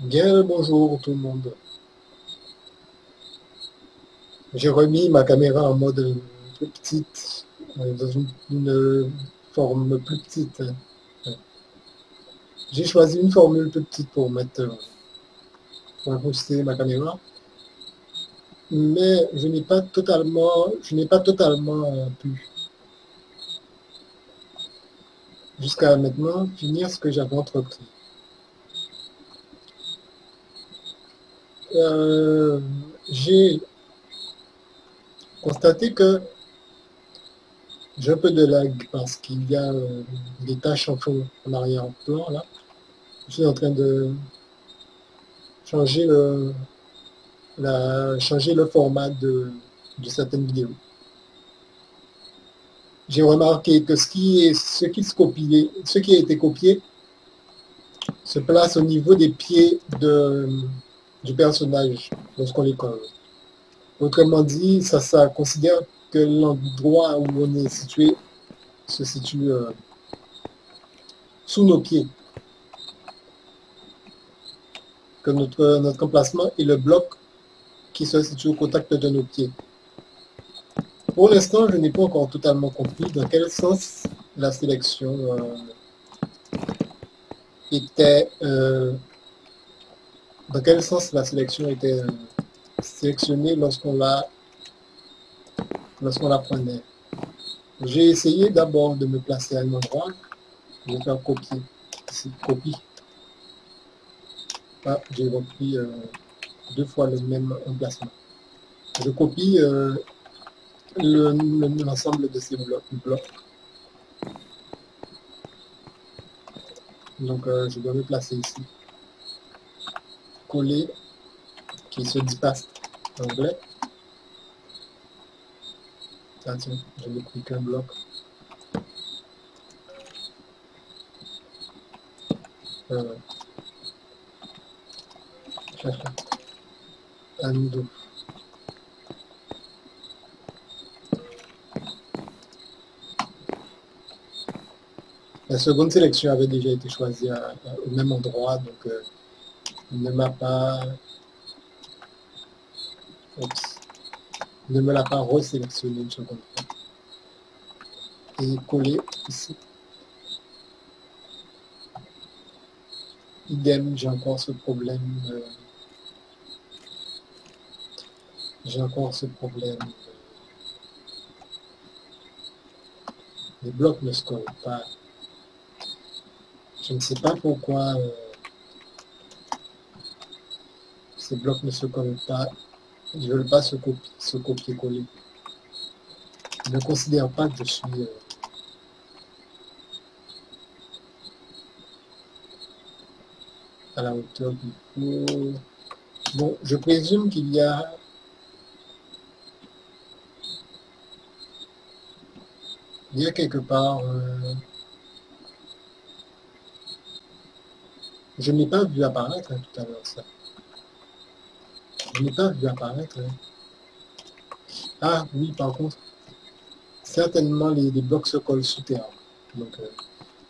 Bien le bonjour tout le monde. J'ai remis ma caméra en mode plus petite, dans une forme plus petite. J'ai choisi une formule plus petite pour mettre, pour ajuster ma caméra, mais je n'ai pas totalement pu jusqu'à maintenant finir ce que j'avais entrepris. Euh, j'ai constaté que j'ai un peu de lag parce qu'il y a des tâches en fond, en arrière-plan là. Je suis en train de changer changer le format de certaines vidéos. J'ai remarqué que ce qui a été copié se place au niveau des pieds du personnage lorsqu'on les colle. Autrement dit, ça considère que l'endroit où on est situé se situe sous nos pieds, que notre emplacement est le bloc qui se situe au contact de nos pieds. Pour l'instant, je n'ai pas encore totalement compris dans quel sens la sélection était, dans quel sens la sélection était sélectionnée lorsqu'on la prenait. J'ai essayé d'abord de me placer à un endroit, je vais faire copier, ici, copie. Ah, j'ai repris deux fois le même emplacement. Je copie l'ensemble de ces blocs. Donc je dois me placer ici. Coller, qui se dit paste en anglais. Ah, tiens, je n'ai pris qu'un bloc. Euh, undo. La seconde sélection avait déjà été choisie au même endroit, donc il ne m'a pas, oups, il ne me l'a pas resélectionné une seconde fois. Et coller ici. Idem, j'ai encore ce problème. J'ai encore ce problème. Les blocs ne se collent pas. Je ne sais pas pourquoi ces blocs ne se collent pas. Ils ne veulent pas se copier-coller. Ils ne considèrent pas que je suis à la hauteur qu'il faut. Bon, je présume il y a quelque part. Je n'ai pas vu apparaître tout à l'heure ça. Je n'ai pas vu apparaître. Ah oui, par contre, certainement les blocs se collent sous terre. Donc,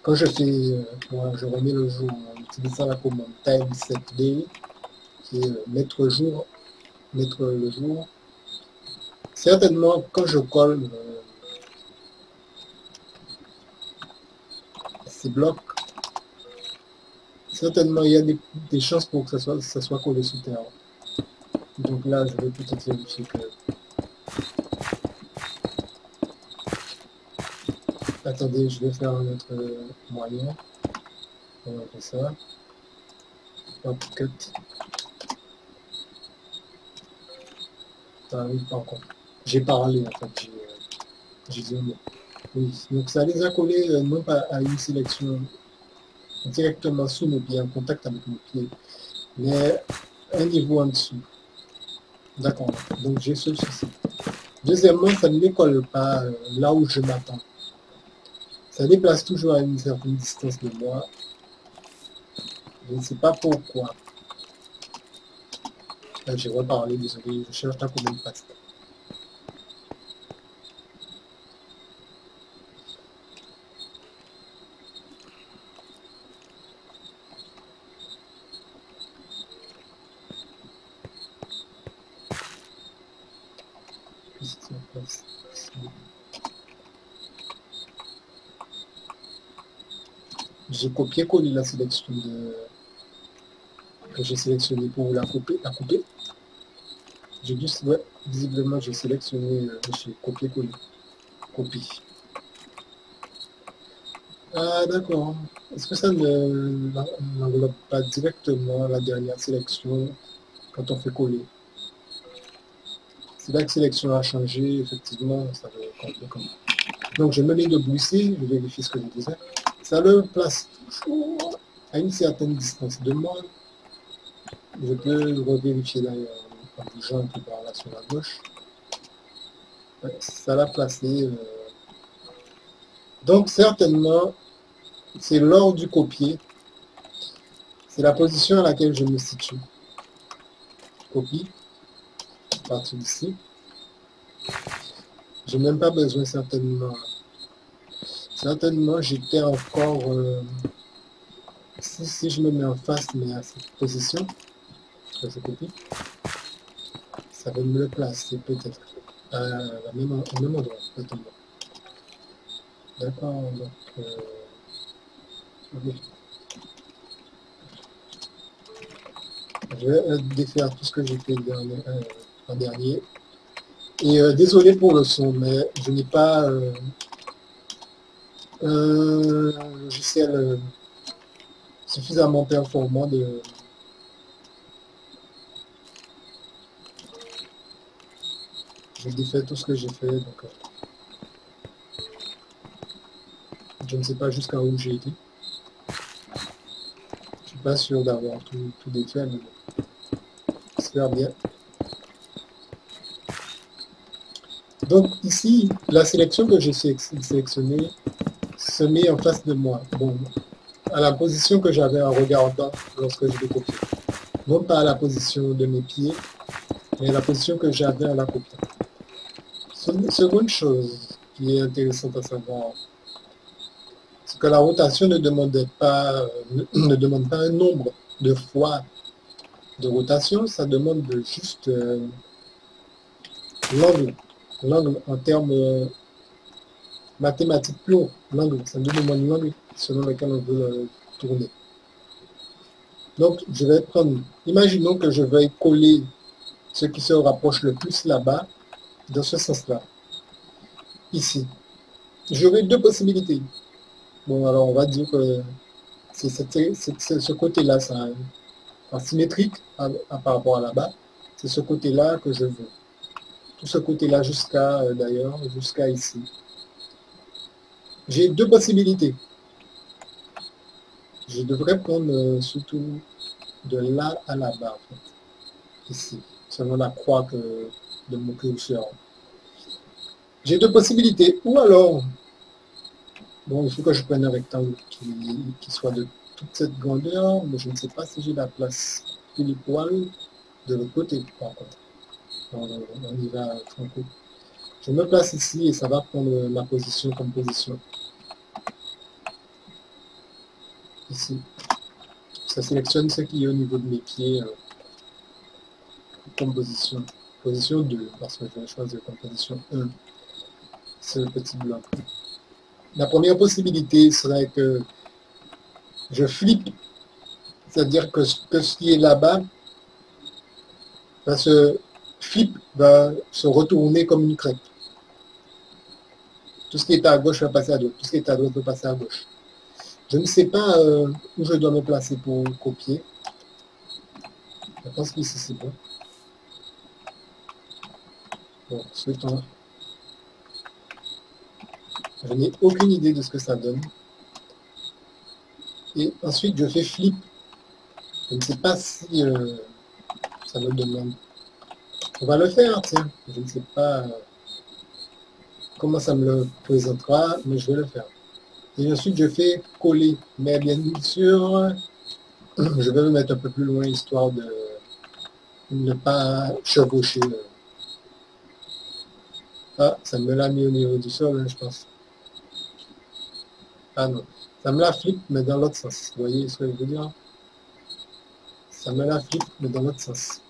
quand je fais, moi, je remets le jour en utilisant la commande time set day, qui est mettre le jour. Certainement, quand je colle ces blocs, certainement il y a des chances pour que ça soit collé sous terre. Donc là, je vais peut-être vérifier que. Attendez, je vais faire un autre moyen. On va faire ça. Hop, cut. Ah oui, pas encore. J'ai parlé en fait. J'ai dit un mot. Oui. Donc ça les a collés non pas à une sélection directement sous nos pieds, en contact avec nos pieds, mais un niveau en dessous. D'accord. Donc j'ai ce souci. Deuxièmement, ça ne les colle pas là où je m'attends. Ça déplace toujours à une certaine distance de moi. Je ne sais pas pourquoi. Là, j'ai reparlé, désolé, je cherche ta commande paste. j'ai copié-collé la sélection que j'ai sélectionnée pour la couper. J'ai dû, ouais, visiblement, j'ai sélectionné, j'ai copié-collé. Copie. Ah, d'accord. Est-ce que ça n'englobe pas directement la dernière sélection quand on fait coller? Si la sélection a changé, effectivement, ça va compter comme. Donc, je me mets debout ici, je vérifie ce que je disais. Ça le place toujours à une certaine distance de moi. Je peux revérifier d'ailleurs en bougeant un peu par là sur la gauche. Ouais, ça l'a placé. Donc, certainement, c'est lors du copier. C'est la position à laquelle je me situe. Copie, à partir d'ici. J'ai même pas besoin certainement. Certainement, j'étais encore... si je me mets en face, mais à cette position, que je copie, ça va me le placer peut-être au même endroit, peut-être. D'accord, donc... oui. Je vais défaire tout ce que j'ai fait en dernier. Et désolé pour le son, mais je n'ai pas un logiciel suffisamment performant de... Je défais tout ce que j'ai fait, donc je ne sais pas jusqu'à où j'ai été. Je suis pas sûr d'avoir tout défait, mais j'espère bien. Donc ici, la sélection que j'ai sélectionnée se met en face de moi. Bon, à la position que j'avais en regardant lorsque je l'ai copié. Non pas à la position de mes pieds, mais à la position que j'avais à la copie. Seconde chose qui est intéressante à savoir, c'est que la rotation ne demande pas un nombre de fois de rotation, ça demande juste l'angle. L'angle en termes mathématiques purs, l'angle, ça nous demande l'angle selon lequel on veut tourner. Donc, je vais prendre, imaginons que je veuille coller ce qui se rapproche le plus là-bas, dans ce sens-là, ici. J'aurai deux possibilités. Bon, alors on va dire que c'est ce côté-là, ça, en symétrique par rapport à là-bas, c'est ce côté-là que je veux. Tout ce côté-là jusqu'à, d'ailleurs, jusqu'à ici. J'ai deux possibilités. Je devrais prendre surtout de là à là-bas, en fait, ici, selon la croix de mon curseur. J'ai deux possibilités. Ou alors, bon, il faut que je prenne un rectangle qui soit de toute cette grandeur, mais je ne sais pas si j'ai la place pile poil de l'autre côté, par contre. On y va tranquille. Je me place ici et ça va prendre ma position comme position. Ici. Ça sélectionne ce qui est au niveau de mes pieds comme position. Position 2, parce que je vais choisir comme position 1 ce petit bloc. La première possibilité serait que je flippe, c'est-à-dire que ce qui est là-bas va se retourner comme une crêpe. Tout ce qui est à gauche va passer à droite, tout ce qui est à droite va passer à gauche. Je ne sais pas où je dois me placer pour copier. Je pense qu'ici c'est bon. Bon, souhaitons. Je n'ai aucune idée de ce que ça donne. Et ensuite, je fais flip. Je ne sais pas si ça me demande. On va le faire, tiens. Je ne sais pas comment ça me le présentera, mais je vais le faire. Et ensuite, je fais coller. Mais bien sûr, je vais me mettre un peu plus loin, histoire de ne pas chevaucher. Ah, ça me l'a mis au niveau du sol, hein, je pense. Ah non, ça me la flippe, mais dans l'autre sens. Vous voyez ce que je veux dire? Ça me la flippe, mais dans l'autre sens.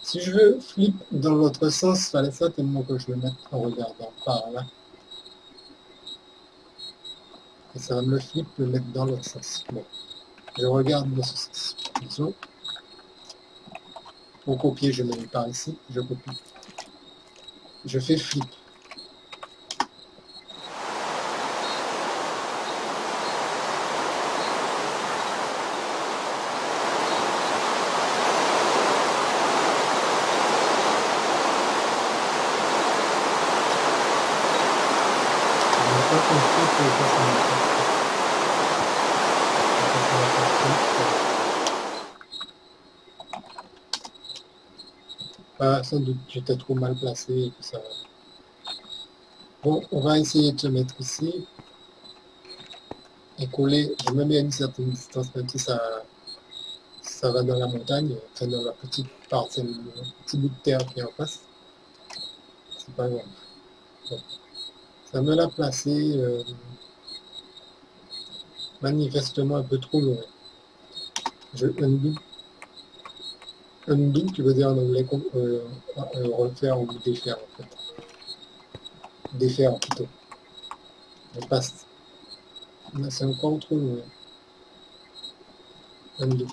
Si je veux flip dans l'autre sens, il fallait certainement que je le mette en regardant par là. Et ça va me flip le mettre dans l'autre sens. Bon, je regarde dans ce sens. Disons, pour copier, je mets par ici, je copie. Je fais flip. Sans doute, j'étais trop mal placé et que ça... Bon, on va essayer de se mettre ici et coller. Je me mets à une certaine distance, même si ça va dans la montagne, enfin dans la petite partie, le petit bout de terre qui est en face. C'est pas grave. Bon. Ça me l'a placé manifestement un peu trop loin. Je undo. Undo, qui veut dire en anglais refaire ou défaire en fait. Défaire plutôt. Je passe. Là, c'est encore trop loin. Undo.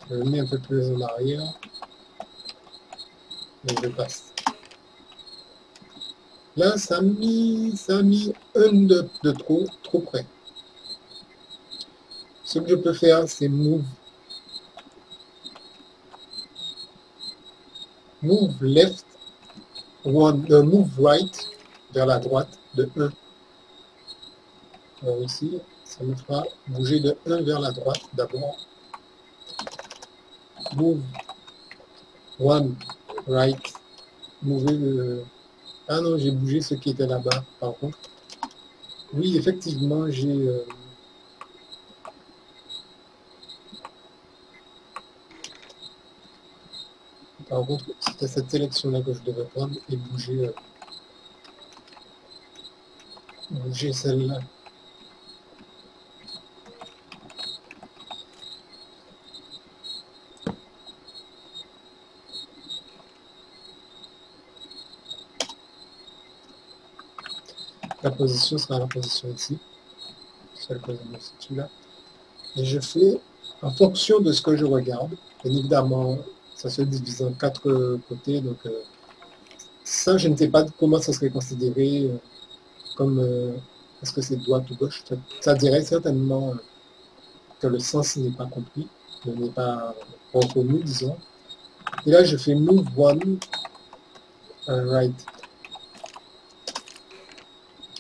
Je le mets un peu plus en arrière. Et je passe. Là, ça a mis un de trop près. Ce que je peux faire, c'est move left, move right, vers la droite, de 1. Alors ici, ça me fera bouger de 1 vers la droite d'abord. Move 1 right, move ah non, j'ai bougé ce qui était là-bas, par contre. Oui, effectivement, j'ai... Par contre, c'était cette sélection-là que je devais prendre et bouger celle-là. La position sera la position ici, celle que je me situe là. Et je fais en fonction de ce que je regarde. Bien évidemment, ça se divise en 4 côtés, donc ça, je ne sais pas comment ça serait considéré comme est-ce que c'est droite ou gauche. Ça dirait certainement que le sens n'est pas compris, n'est pas reconnu, disons. Et là, je fais move one right.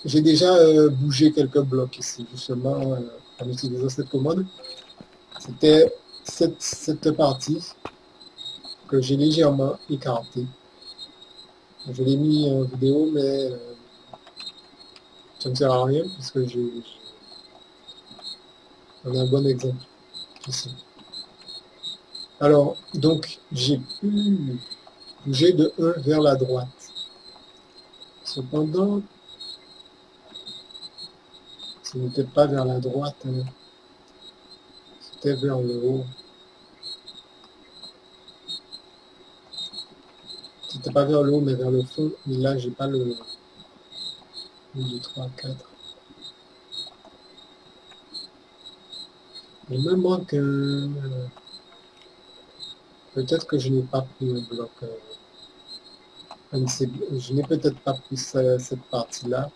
J'ai déjà bougé quelques blocs ici, justement, en utilisant cette commande. C'était cette partie que j'ai légèrement écartée. Je l'ai mis en vidéo, mais ça ne sert à rien, puisque on a un bon exemple ici. Alors, donc, j'ai pu bouger de 1 vers la droite. Cependant, ce n'était pas vers la droite, hein. C'était vers le haut. C'était pas vers le haut, mais vers le fond. Et là, j'ai pas le 1, 2, 3, 4. Il me manque peut-être que je n'ai pas pris un bloc. Je n'ai peut-être pas pris cette partie-là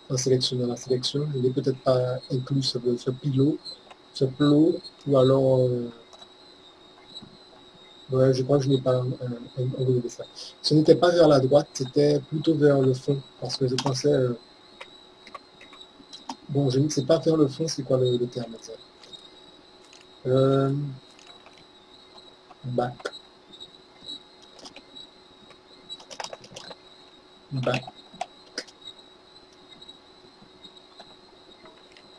en sélectionnant la sélection. Je n'ai peut-être pas inclus ce plot, ou alors... ouais, je crois que je n'ai pas enlevé ça. Ce n'était pas vers la droite, c'était plutôt vers le fond, parce que je pensais... bon, je ne sais pas vers le fond, c'est quoi le terme exact. Back. Back.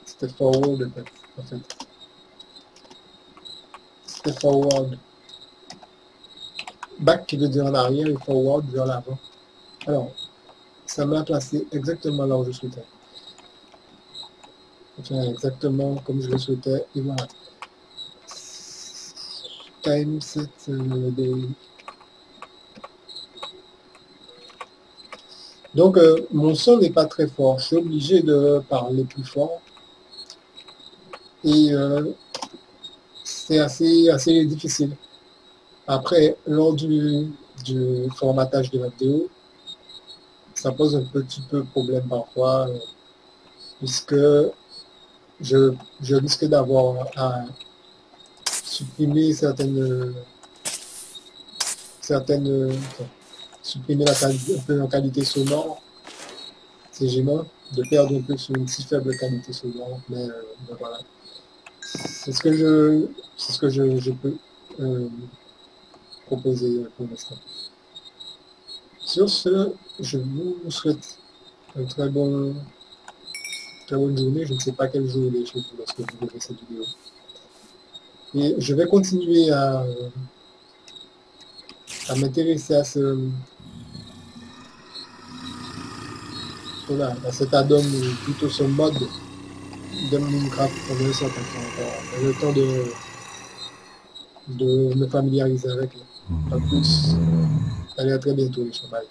C'était forward, en fait. C'était forward. Back qui veut dire en arrière et forward vers l'avant. Alors, ça m'a placé exactement là où je souhaitais. Enfin, exactement comme je le souhaitais. Et voilà. Time set des... Donc, mon son n'est pas très fort. Je suis obligé de parler plus fort. Et c'est assez difficile. Après, lors du formatage de la vidéo, ça pose un petit peu problème parfois, puisque je, je risque d'avoir à supprimer enfin, supprimer un peu la qualité sonore, c'est gênant de perdre un peu sur une si faible qualité sonore, mais voilà. C'est ce que je peux euh, proposer pour l'instant. Sur ce, je vous souhaite une très bonne journée. Je ne sais pas quel jour il est chez vous lorsque vous verrez cette vidéo. Et je vais continuer à m'intéresser à cet add-on, plutôt ce mode de Minecraft pendant un certain temps encore. Le temps de me familiariser avec. En plus, allez, à très bientôt, les chevaliers.